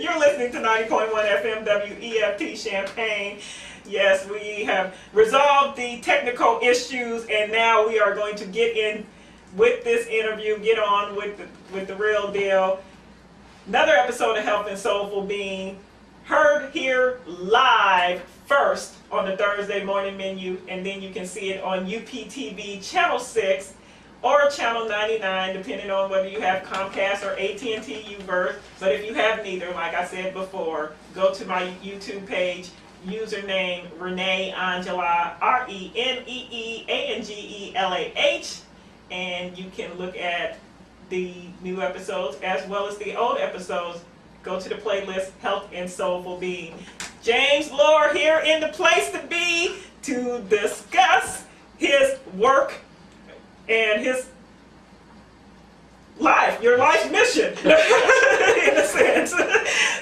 You're listening to 90.1 FM WEFT Champaign. Yes, we have resolved the technical issues, and now we are going to get in with this interview, get on with the real deal. Another episode of Health and Soulful being heard here live first on the Thursday morning menu, and then you can see it on UPTV Channel 6 or Channel 99, depending on whether you have Comcast or AT&T Uverse. But if you have neither, like I said before, go to my YouTube page, username Renee Angelah, ReneeAngelah, and you can look at the new episodes as well as the old episodes. Go to the playlist Health and Soulful Being. James Lohr here in the place to be to discuss his work and his life, your life mission, in a sense.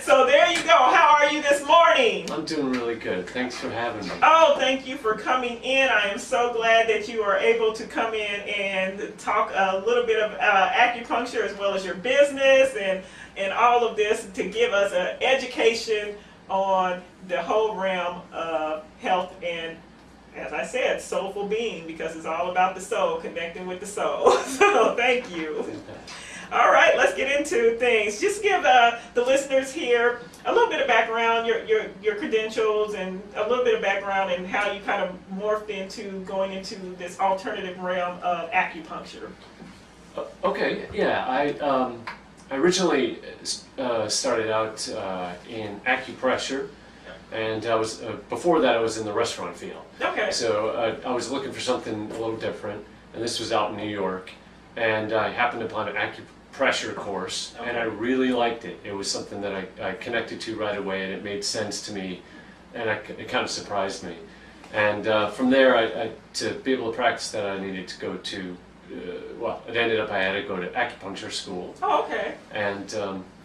So there you go. How are you this morning? I'm doing really good. Thanks for having me. Oh, thank you for coming in. I am so glad that you are able to come in and talk a little bit of acupuncture as well as your business and all of this to give us an education on the whole realm of health and, as I said, soulful being, because it's all about the soul, connecting with the soul. So thank you. All right, let's get into things. Just give the listeners here a little bit of background, your credentials, and a little bit of background and how you kind of morphed into going into this alternative realm of acupuncture. Okay, yeah, I originally started out in acupressure, and I was before that I was in the restaurant field. Okay. So I was looking for something a little different, and this was out in New York, and I happened upon an acupressure course, and I really liked it. It was something that I connected to right away, and it made sense to me, and it kind of surprised me. And from there, to be able to practice that, I needed to go to well, it ended up I had to go to acupuncture school. Oh, okay. And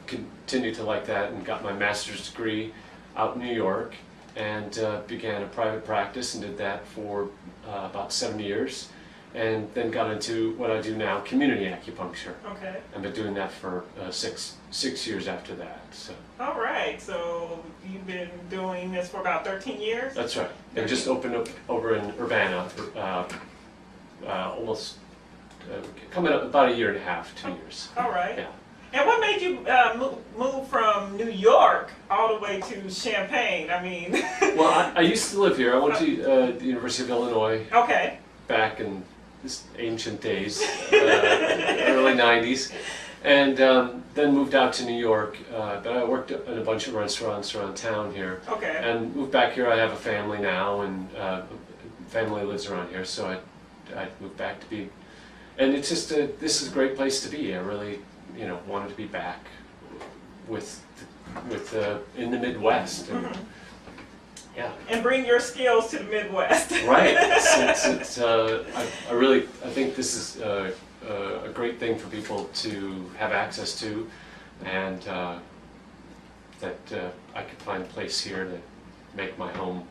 continued to like that, and got my master's degree out in New York, and began a private practice and did that for about 7 years, and then got into what I do now, community acupuncture. Okay. I've been doing that for six years after that. So. All right. So you've been doing this for about 13 years? That's right. And just opened up over in Urbana, almost coming up about a year and a half, 2 years. All right. Yeah. And what made you move from New York all the way to Champaign? I mean... Well, I used to live here. I went to the University of Illinois. Okay. Back in this ancient days, early 90s. And then moved out to New York. But I worked in a bunch of restaurants around town here. Okay. And moved back here. I have a family now, and family lives around here. So I moved back to be... And it's just this is a great place to be. I really, wanted to be back with in the Midwest. And, yeah. And bring your skills to the Midwest. Right. I think this is a great thing for people to have access to, and that I could find a place here to make my home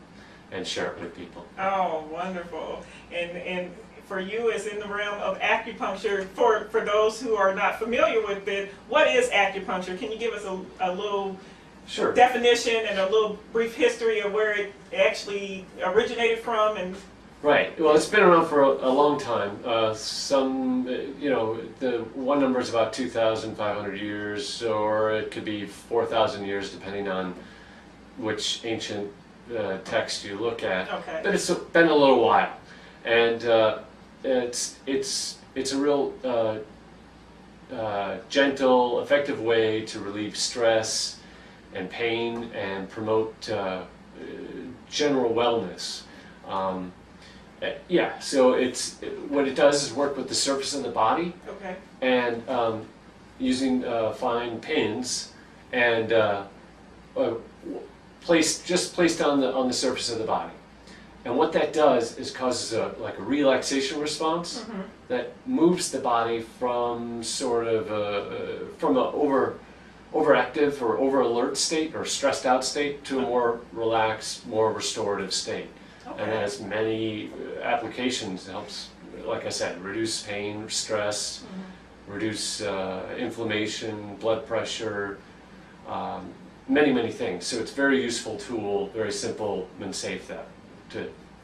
and share it with people. Oh, wonderful. And for you, it's in the realm of acupuncture. For those who are not familiar with it, what is acupuncture? Can you give us a little Sure. definition and a little brief history of where it actually originated from? And right. Well, it's been around for a long time. The one number is about 2,500 years, or it could be 4,000 years, depending on which ancient text you look at. Okay. But it's been a little while, and it's a real gentle, effective way to relieve stress and pain and promote general wellness. So what it does is work with the surface of the body. Okay. And using fine pins and placed on the surface of the body. And what that does is causes a relaxation response that moves the body from sort of from a overactive or over alert state or stressed out state to a more relaxed, more restorative state. Okay. And it has many applications. It helps, like I said, reduce pain, stress, reduce inflammation, blood pressure, many things. So it's a very useful tool, very simple and safe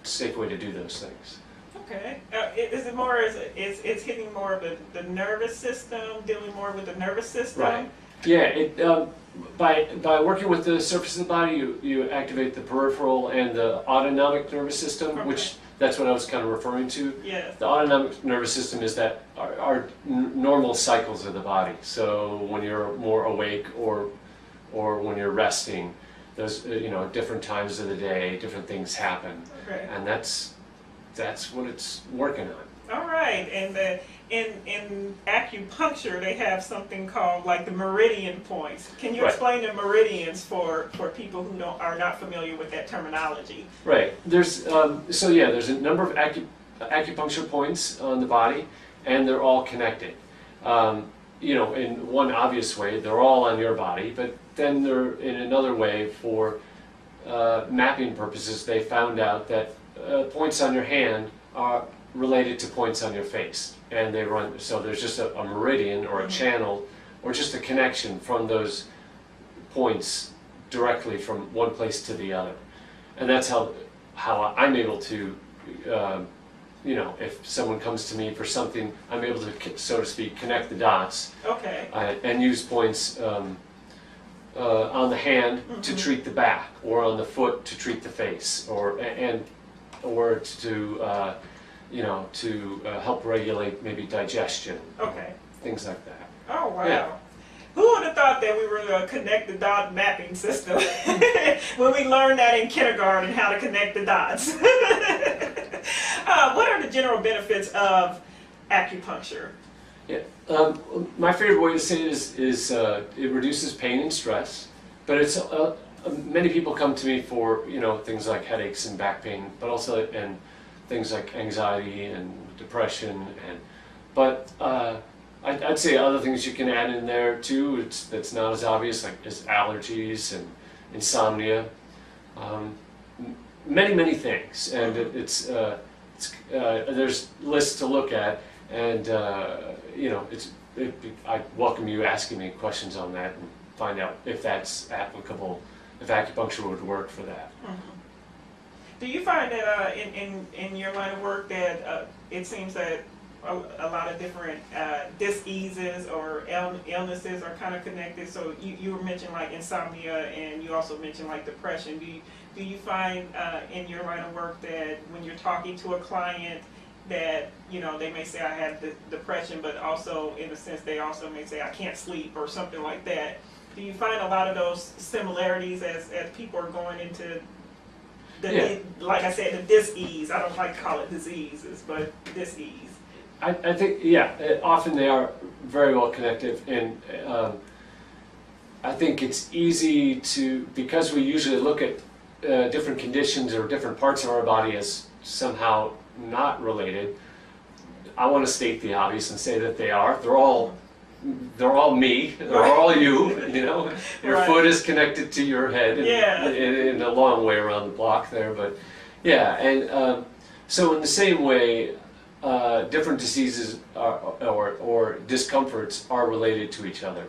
safe way to do those things. Okay. Is it more, it's hitting more of the nervous system, dealing more with the nervous system? Right. Yeah, by working with the surface of the body, you activate the peripheral and the autonomic nervous system, Okay. which that's what I was kind of referring to. Yes. The autonomic nervous system is that our normal cycles of the body. So when you're more awake or when you're resting, those different times of the day, different things happen, Okay. and that's what it's working on. All right, and in acupuncture they have something called like the meridian points. Can you Right. explain the meridians for people who are not familiar with that terminology? Right. There's there's a number of acupuncture points on the body, and they're all connected. In one obvious way, they're all on your body, but then they're in another way for mapping purposes. They found out that points on your hand are related to points on your face, and they run. So there's just a meridian or a channel, or just a connection from those points directly from one place to the other, and that's how I'm able to. If someone comes to me for something, I'm able to, so to speak, connect the dots. Okay. And use points on the hand to treat the back, or on the foot to treat the face, or to help regulate maybe digestion. Okay. Things like that. Oh wow. Yeah. Who would have thought that we were going to connect the dot mapping system when we learned that in kindergarten, how to connect the dots? What are the general benefits of acupuncture? Yeah. My favorite way to say it is it reduces pain and stress, but it's many people come to me for things like headaches and back pain, but also and things like anxiety and depression, but I'd say other things you can add in there too. That's not as obvious, like is allergies and insomnia, many things, and there's lists to look at, and I welcome you asking me questions on that and find out if that's applicable, if acupuncture would work for that. Do you find that in your line of work that it seems that a lot of different diseases or illnesses are kind of connected? So you mentioned like insomnia, and you also mentioned like depression. Do you find in your line of work that when you're talking to a client that they may say I have depression, but also in a sense they also may say I can't sleep or something like that? Do you find a lot of those similarities as people are going into like I said, the dis-ease? I don't like to call it diseases, but dis-ease. I think, often they are very well connected, and I think it's easy to, because we usually look at different conditions or different parts of our body as somehow not related. I want to state the obvious and say that they are. They're all me. They're all you. Your Right. foot is connected to your head in a long way around the block there, but and so in the same way, different diseases or discomforts are related to each other.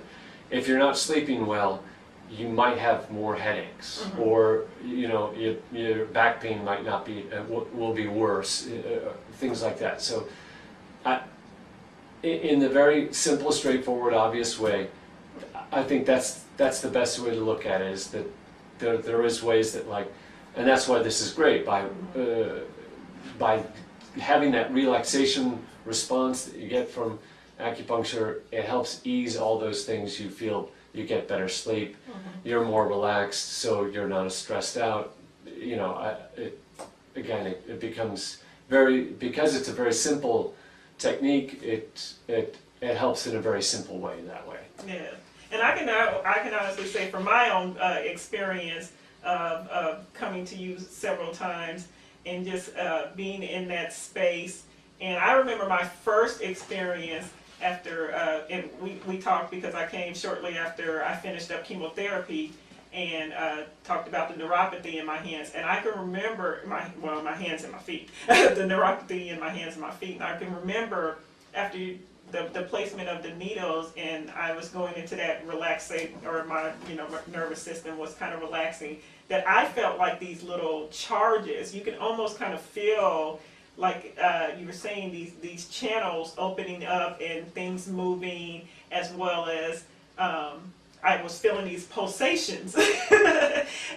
If you're not sleeping well, you might have more headaches, or your back pain might not be will be worse, things like that. So, in the very simple, straightforward, obvious way, I think that's the best way to look at it. Is that there is ways that and that's why this is great by having that relaxation response that you get from acupuncture. It helps ease all those things. You feel you get better sleep, you're more relaxed, so you're not as stressed out. It becomes because it's a very simple technique. It helps in a very simple way that way. Yeah, and I can honestly say from my own experience of coming to you several times and just being in that space. And I remember my first experience after, and we talked because I came shortly after I finished up chemotherapy, and talked about the neuropathy in my hands. And I can remember my hands and my feet, the neuropathy in my hands and my feet. And I can remember after the placement of the needles, and I was going into that relaxing, or my nervous system was kind of relaxing, that I felt like these little charges. You can almost kind of feel like you were saying, these channels opening up and things moving, as well as I was feeling these pulsations.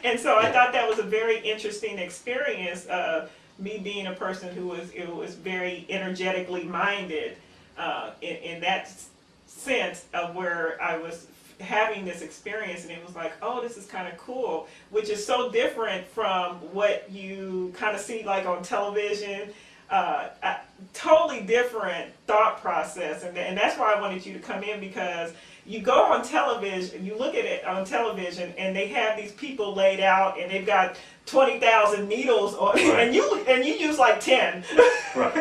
And so I thought that was a very interesting experience, me being a person who was very energetically minded, in that sense of where I was having this experience, and it was like, oh, this is kind of cool, which is so different from what you kind of see like on television. Totally different thought process, and that's why I wanted you to come in, because you go on television, you look at it on television, and they have these people laid out, and they've got 20,000 needles on, right. and you use like 10, right.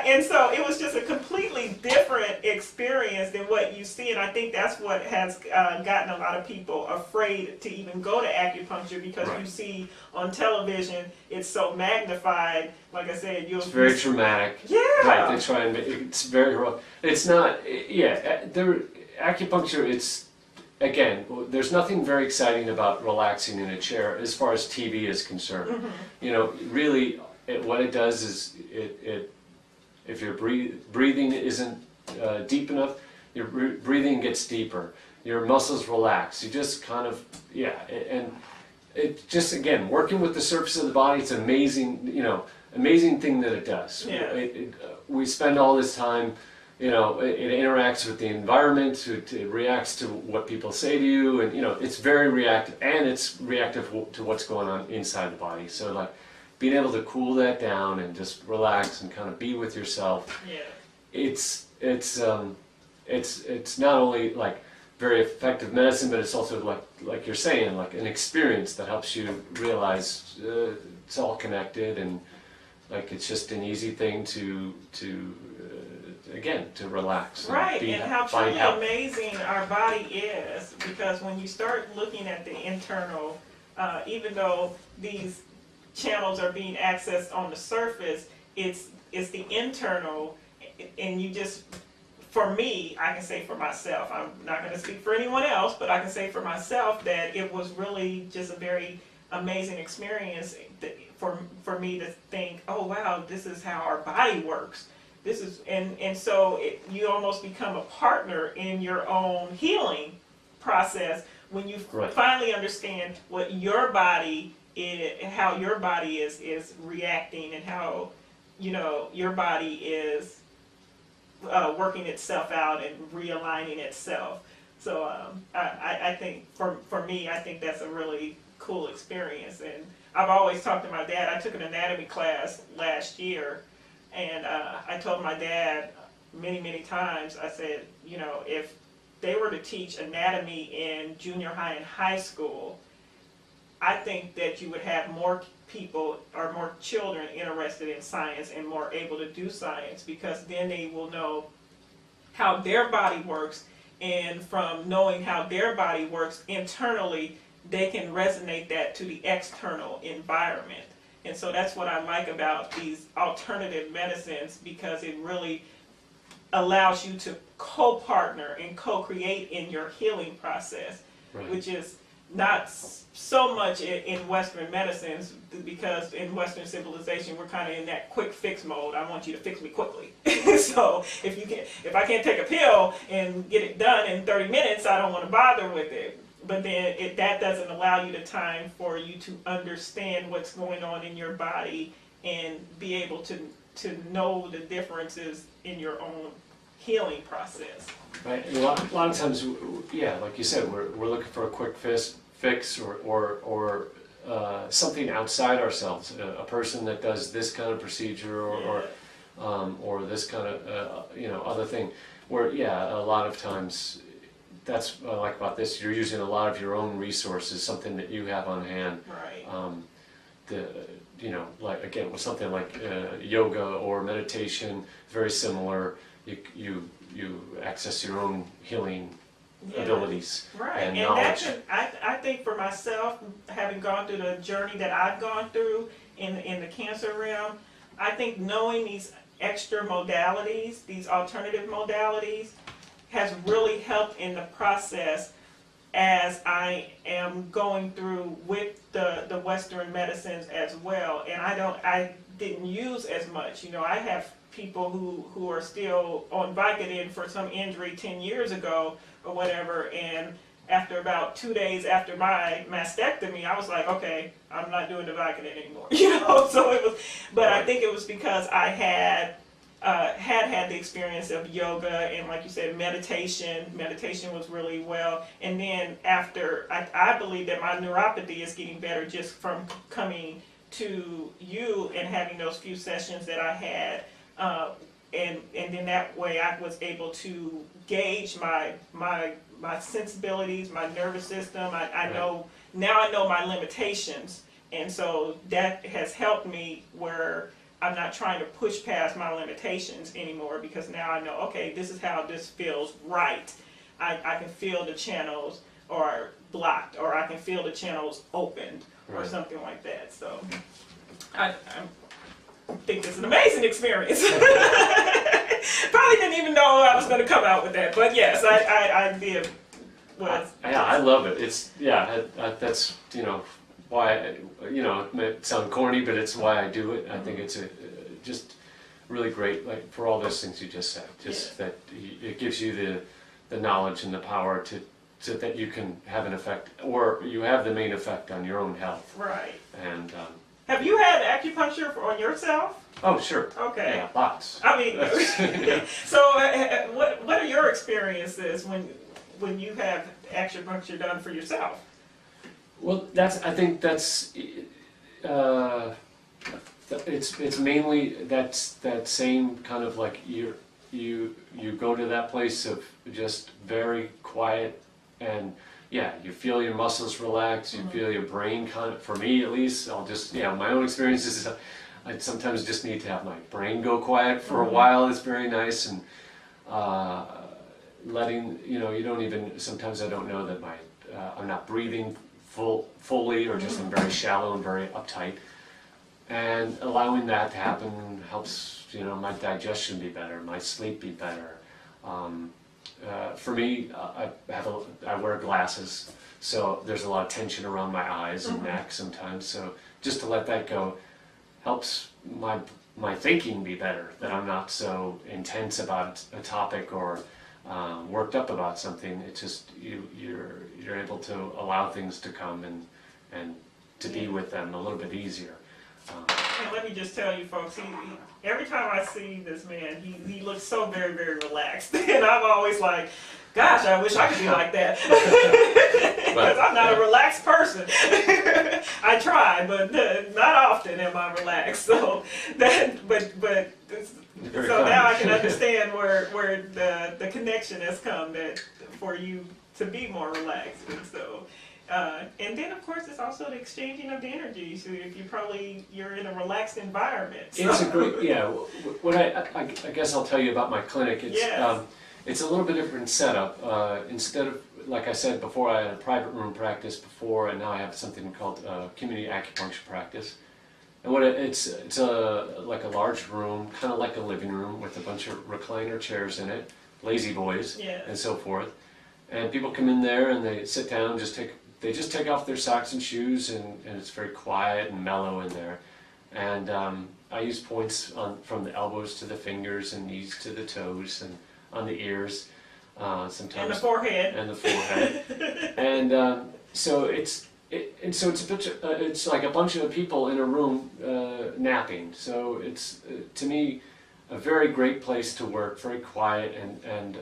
And so it was just a completely different experience than what you see, and I think that's what has gotten a lot of people afraid to even go to acupuncture, because right. you see on television it's so magnified. Like I said, it's very dramatic. Yeah. Right. They try and make it's very rough. It's not. Yeah. Acupuncture. It's. Again, there's nothing very exciting about relaxing in a chair as far as TV is concerned. Mm-hmm. Really, what it does is if your breathing isn't deep enough, your breathing gets deeper. Your muscles relax. You just kind of, and it just, again, working with the surface of the body, it's amazing, amazing thing that it does. Yeah. We spend all this time. It interacts with the environment, it reacts to what people say to you, and it's very reactive, and it's reactive to what's going on inside the body. So like being able to cool that down and just relax and kind of be with yourself. Yeah. It's not only like very effective medicine, but it's also like you're saying, like an experience that helps you realize it's all connected, and like it's just an easy thing to relax. Right, and how truly amazing our body is, because when you start looking at the internal, even though these channels are being accessed on the surface, it's the internal, and you just, for me, I can say for myself, I'm not going to speak for anyone else, but I can say for myself that it was really just a very amazing experience for me to think, oh wow, this is how our body works. This is, and so you almost become a partner in your own healing process when you finally understand what your body is, how your body is reacting, and how your body is working itself out and realigning itself. So I think for me, I think that's a really cool experience. And I've always talked to my dad. I took an anatomy class last year. And I told my dad many times, I said, if they were to teach anatomy in junior high and high school, I think that you would have more people or more children interested in science and more able to do science, because then they will know how their body works, and from knowing how their body works internally, they can resonate that to the external environment. And so that's what I like about these alternative medicines, because it really allows you to co-partner and co-create in your healing process, which is not so much in Western medicines, because in Western civilization we're kind of in that quick fix mode. I want you to fix me quickly. So if I can't take a pill and get it done in 30 minutes, I don't want to bother with it. But then that doesn't allow you the time for you to understand what's going on in your body and be able to know the differences in your own healing process. Right. A lot of times, like you said, we're looking for a quick fix or something outside ourselves. A person that does this kind of procedure or this kind of other thing. Where a lot of times. That's what I like about this. You're using a lot of your own resources, something that you have on hand. Right. Like again, with something like yoga or meditation, very similar. You access your own healing abilities and knowledge. I think for myself, having gone through the journey that I've gone through in the cancer realm, I think knowing these extra modalities, these alternative modalities, has really helped in the process as I am going through with the Western medicines as well. And I didn't use as much. You know, I have people who are still on Vicodin for some injury 10 years ago or whatever, and after about 2 days after my mastectomy, I was like, okay, I'm not doing the Vicodin anymore. You know, so it was, but I think it was because I had the experience of yoga and, like you said, meditation. Meditation was really well. And then after, I believe that my neuropathy is getting better just from coming to you and having those few sessions that I had. And then that way I was able to gauge my sensibilities, my nervous system. I know, now I know my limitations. And so that has helped me where I'm not trying to push past my limitations anymore, because now I know, okay, this is how this feels right. I can feel the channels are blocked, or I can feel the channels opened, or something like that. So I think it's an amazing experience. Probably didn't even know I was going to come out with that, but yes, I did. I love it. It's that's, you know, why, you know, it may sound corny, but it's why I do it. I think it's just really great, like, for all those things you just said. Just that it gives you the knowledge and the power so that you can have an effect, or you have the main effect on your own health. Right. And have you had acupuncture on yourself? Oh, sure. Okay. Yeah, lots. I mean, so what are your experiences when you have acupuncture done for yourself? Well, I think that's it's mainly that same kind of, like, you go to that place of just very quiet, and you feel your muscles relax, you feel your brain kind of, for me at least, I'll just, my own experience is I sometimes just need to have my brain go quiet for a while. It's very nice, and letting, you don't even, sometimes I don't know that I'm not breathing fully, or just I'm very shallow and very uptight, and allowing that to happen helps, my digestion be better, my sleep be better. For me, I wear glasses, so there's a lot of tension around my eyes and neck sometimes, so just to let that go helps my thinking be better, that I'm not so intense about a topic or worked up about something. It's just you're able to allow things to come and to be with them a little bit easier. And let me just tell you, folks, every time I see this man, he looks so very, very relaxed, and I'm always like, gosh, I wish I could be like that, because I'm not a relaxed person. I try, but not often am I relaxed. So so now I can understand where the connection has come, that for you to be more relaxed. And so, and then of course it's also the exchanging of the energy. So if you're in a relaxed environment. So. It's a great, what I guess I'll tell you about my clinic. It's a little bit different setup. Instead of, like I said before, I had a private room practice before, and now I have something called community acupuncture practice. And it's like a large room, kind of like a living room, with a bunch of recliner chairs in it, lazy boys, and so forth. And people come in there and they sit down, they just take off their socks and shoes, and it's very quiet and mellow in there. And I use points from the elbows to the fingers, and knees to the toes, and on the ears, sometimes. And the forehead. And the forehead. And so it's like a bunch of people in a room napping. So it's, to me, a very great place to work, very quiet, and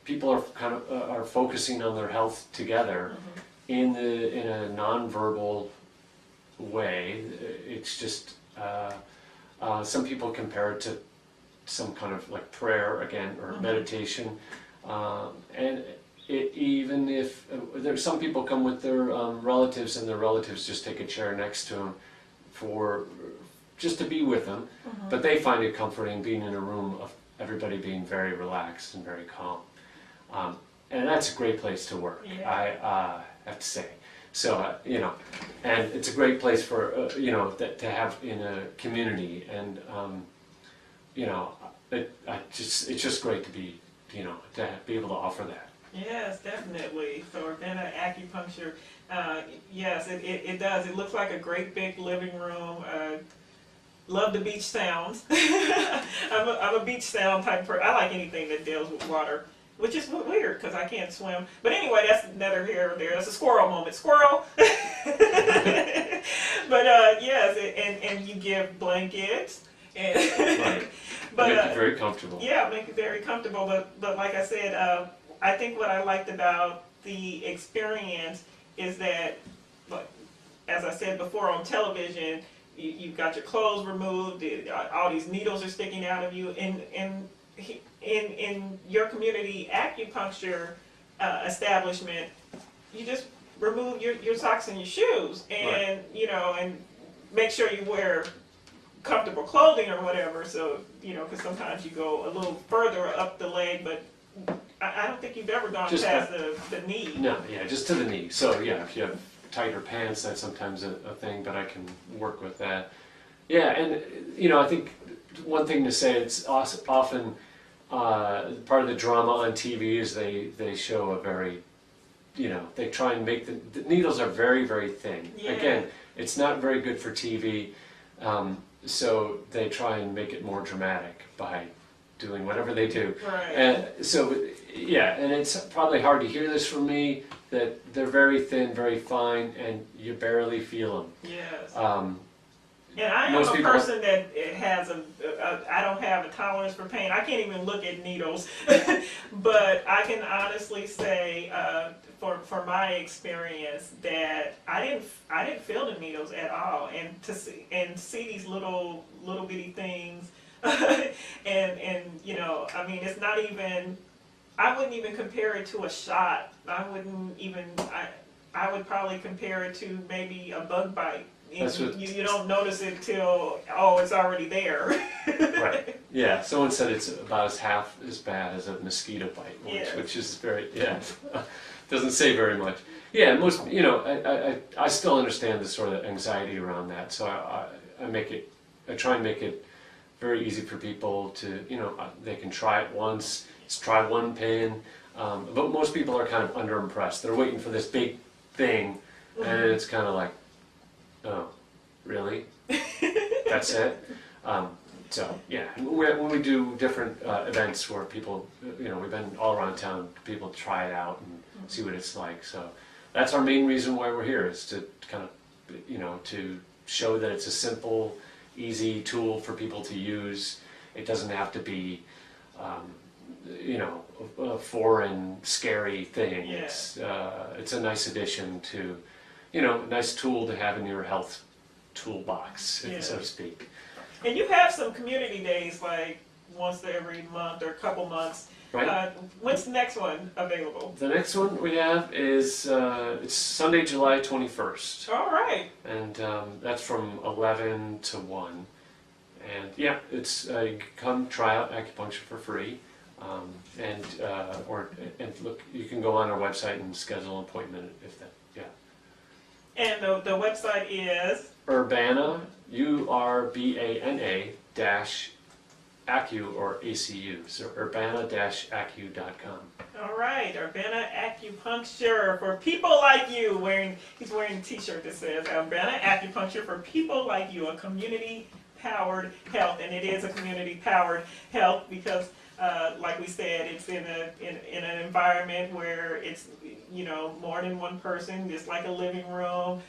people are kind of are focusing on their health together in a non-verbal way. It's just some people compare it to some kind of like prayer again, or meditation, and even if there's some people come with their relatives, and their relatives just take a chair next to them just to be with them, but they find it comforting being in a room of everybody being very relaxed and very calm, and that's a great place to work. I have to say. So and it's a great place for to have in a community, and you know, it's just great to be, you know, to be able to offer that. Yes, definitely. So Urbana Acupuncture, yes, it does. It looks like a great big living room. Love the beach sounds. I'm a beach sound type person. I like anything that deals with water, which is weird because I can't swim. But anyway, that's neither here nor there. That's a squirrel moment. Squirrel. But yes, and you give blankets. And Right. but Make it very comfortable. yeah, make it very comfortable. But like I said, I think what I liked about the experience is that, like, as I said before, on television, you've got your clothes removed, all these needles are sticking out of you. In your community acupuncture establishment, you just remove your socks and your shoes, and Right. you know, and make sure you wear comfortable clothing or whatever. So you know, because sometimes you go a little further up the leg, but I don't think you've ever gone Just past the knee. No, yeah, just to the knee. So yeah, if you have tighter pants, that's sometimes a thing, but I can work with that. Yeah, and you know, I think one thing to say, it's often part of the drama on TV is they show a very, you know, they try and make the needles are very, very thin. Yeah. Again, it's not very good for TV, so they try and make it more dramatic by doing whatever they do. Right. And so, yeah, and it's probably hard to hear this from me, that they're very thin, very fine, and you barely feel them. Yes. And I am most a people- person that it has I don't have a tolerance for pain. I can't even look at needles. But I can honestly say, for my experience, that I didn't feel the needles at all. And to see these little bitty things, and you know, I mean, it's not even. I wouldn't even compare it to a shot. I would probably compare it to maybe a bug bite. You don't notice it till, it's already there. Right. Yeah. Someone said it's about half as bad as a mosquito bite, which is very, doesn't say very much. Yeah. Most, you know, I still understand the sort of anxiety around that, so I try and make it very easy for people to, you know, they can try it once. Just try one pin. But most people are kind of underimpressed. They're waiting for this big thing, and it's kind of like, oh, really? That's it? So, yeah, when we do different events where people, you know, we've been all around town, people try it out and see what it's like. So that's our main reason why we're here, is to kind of, you know, to show that it's a simple, easy tool for people to use. It doesn't have to be, you know, a foreign, scary thing. Yeah. It's a nice addition to, you know, a nice tool to have in your health toolbox, so to speak. And you have some community days, like once every month or a couple months. Right. When's the next one available? The next one we have is it's Sunday, July 21st. All right. And that's from 11 to 1. And yeah, it's you can come try out acupuncture for free. And look, you can go on our website and schedule an appointment if that, yeah. And the website is? Urbana, URBANA -Acu or ACU, so urbana-acu.com. All right, Urbana Acupuncture for people like you. He's wearing a t-shirt that says Urbana Acupuncture for people like you, a community-powered health. And it is a community-powered health because like we said, it's in an environment where it's, you know, more than one person, just like a living room,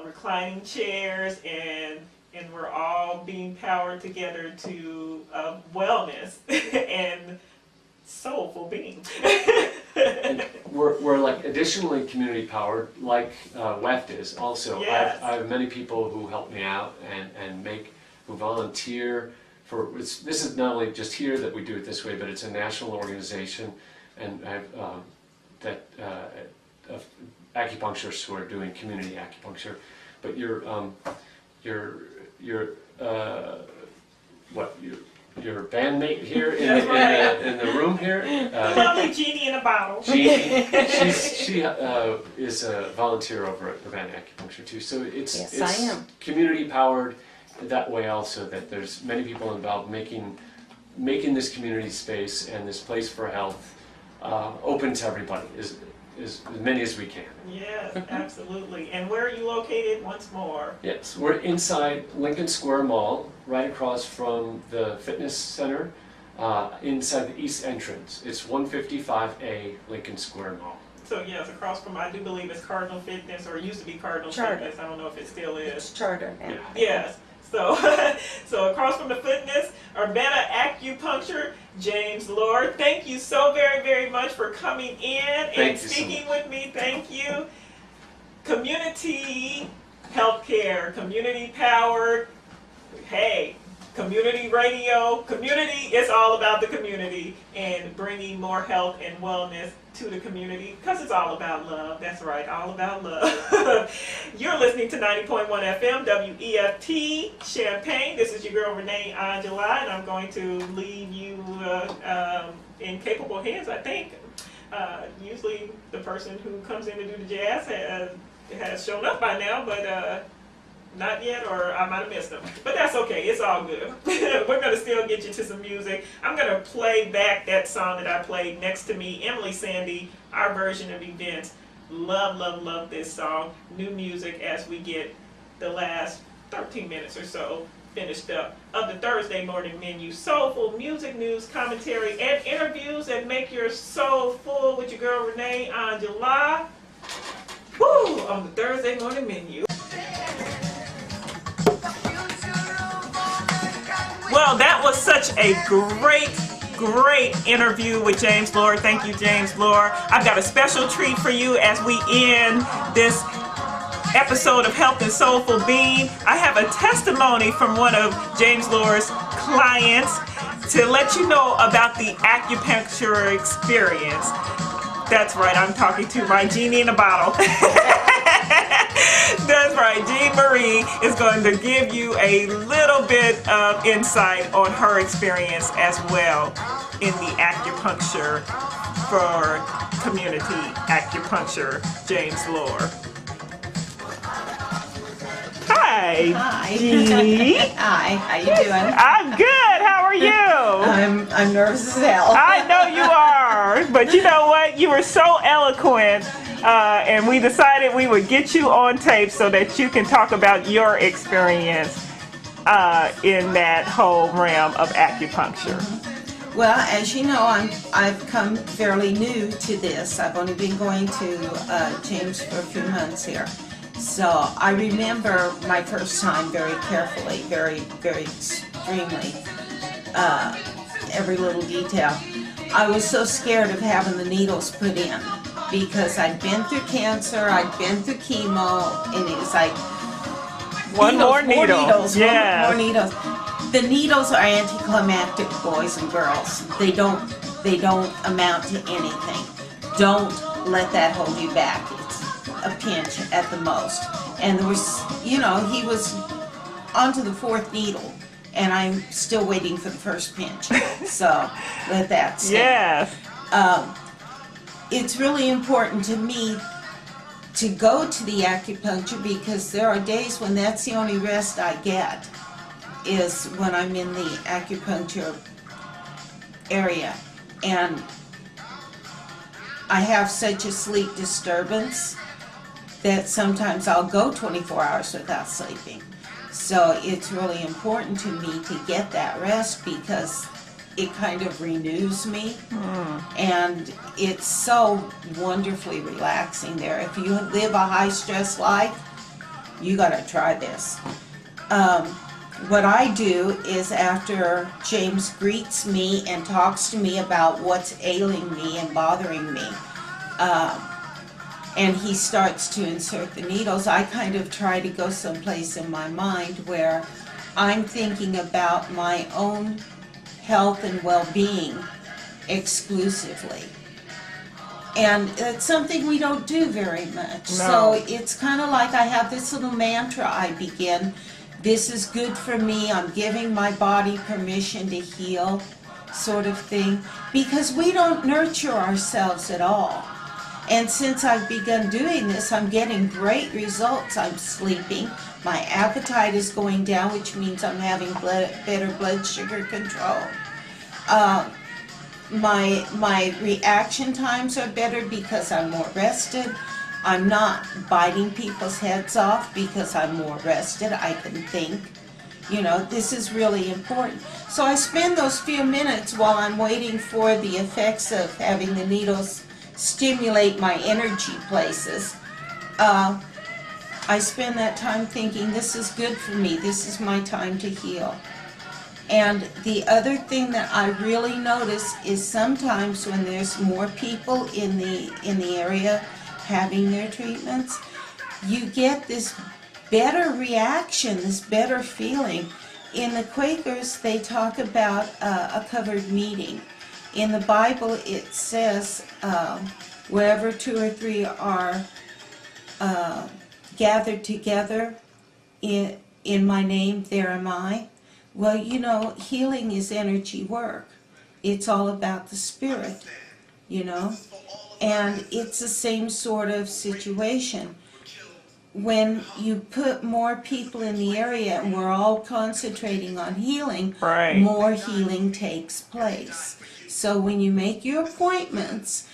reclining chairs, and we're all being powered together to wellness and soulful being. And we're like additionally community powered, like WEFT is also. Yes. I have many people who help me out and who volunteer. This is not only just here that we do it this way, but it's a national organization, and I have acupuncturists who are doing community acupuncture. But your bandmate here in the room here, Lovely genie in a bottle. Jeannie, she is a volunteer over at Urbana Acupuncture too. So it's I am. community powered that way also, that there's many people involved making making this community space and this place for health open to everybody, as many as we can. Yes, absolutely. And where are you located once more? Yes, we're inside Lincoln Square Mall, right across from the fitness center, inside the east entrance. It's 155A Lincoln Square Mall. So yes, across from, I do believe it's Cardinal Fitness, or it used to be Cardinal Charter. Fitness. I don't know if it still is. It's Charter now. Yeah. Yes. So, so across from the fitness, Urbana Acupuncture, James Lord. Thank you so very, very much for coming in and speaking with me. Thank you. Community healthcare, community powered. Hey, community radio, community. It's all about the community and bringing more health and wellness to the community, because it's all about love. That's right, all about love. You're listening to 90.1 FM WEFT Champaign. This is your girl Renee Angelah, and I'm going to leave you in capable hands, I think. Usually the person who comes in to do the jazz has shown up by now, but not yet, or I might have missed them. But that's okay, it's all good. We're going to still get you to some music. I'm going to play back that song that I played next to me, Emily Sandy, our version of Events. Love, love, love this song. New music as we get the last 13 minutes or so finished up of the Thursday morning menu. Soulful music, news, commentary, and interviews that make your soul full with your girl Renee Angelah. Woo! On the Thursday morning menu. Well, that was such a great interview with James Lord. Thank you, James Lord. I've got a special treat for you as we end this episode of Health and Soulful Being. I have a testimony from one of James Lord's clients to let you know about the acupuncture experience. That's right, I'm talking to my genie in a bottle. That's right, Jean Marie is going to give you a little bit of insight on her experience as well in the acupuncture for community acupuncture, James Lord. Hi. Hi. Jeannie. Hi. How you doing? I'm good. How are you? I'm nervous as hell. I know you are, but you know what? You were so eloquent, and we decided we would get you on tape so that you can talk about your experience in that whole realm of acupuncture. Well, as you know, I've come fairly new to this. I've only been going to James for a few months here. So I remember my first time very carefully, very, very extremely, every little detail. I was so scared of having the needles put in because I'd been through cancer, I'd been through chemo, and it was like, More needles. Yeah. More needles. The needles are anticlimactic, boys and girls. They don't amount to anything. Don't let that hold you back. A pinch at the most. And there was, he was onto the fourth needle, and I'm still waiting for the first pinch. So let that stand. Yes. It's really important to me to go to the acupuncture because there are days when that's the only rest I get is when I'm in the acupuncture area. And I have such a sleep disturbance that sometimes I'll go 24 hours without sleeping. So it's really important to me to get that rest because it kind of renews me. And it's so wonderfully relaxing there. If you live a high stress life, you gotta try this. What I do is after James greets me and talks to me about what's ailing me and bothering me, and he starts to insert the needles, I kind of try to go someplace in my mind where I'm thinking about my own health and well-being exclusively. And it's something we don't do very much. No. So it's kind of like I have this little mantra I begin. This is good for me. I'm giving my body permission to heal, sort of thing. Because we don't nurture ourselves at all. And since I've begun doing this, I'm getting great results. I'm sleeping. My appetite is going down, which means I'm having better blood sugar control. My reaction times are better because I'm more rested. I'm not biting people's heads off because I'm more rested. I can think. You know, this is really important. So I spend those few minutes while I'm waiting for the effects of having the needles stimulate my energy places. I spend that time thinking, this is good for me. This is my time to heal. And the other thing that I really notice is sometimes when there's more people in the area having their treatments, you get this better reaction, this better feeling. In the Quakers, they talk about a covered meeting. In the Bible, it says, wherever 2 or 3 are gathered together in my name, there am I. Well, you know, healing is energy work. It's all about the spirit, you know, and it's the same sort of situation. When you put more people in the area and we're all concentrating on healing, Right. more healing takes place. So when you make your appointments,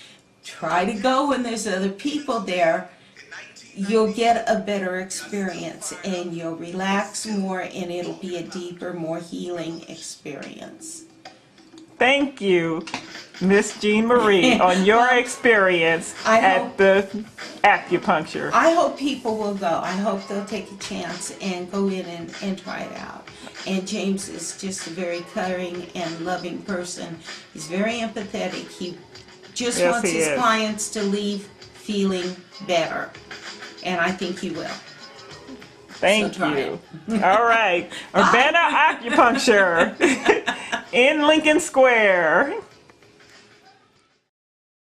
try to go when there's other people there. You'll get a better experience and you'll relax more and it'll be a deeper, more healing experience. Thank you, Miss Jean Marie, on your experience at the acupuncture. I hope people will go. I hope they'll take a chance and go in and try it out. And James is just a very caring and loving person. He's very empathetic. He just Yes, wants he his is. clients to leave feeling better. And I think he will. Thank So try you. All right. Urbana Acupuncture in Lincoln Square.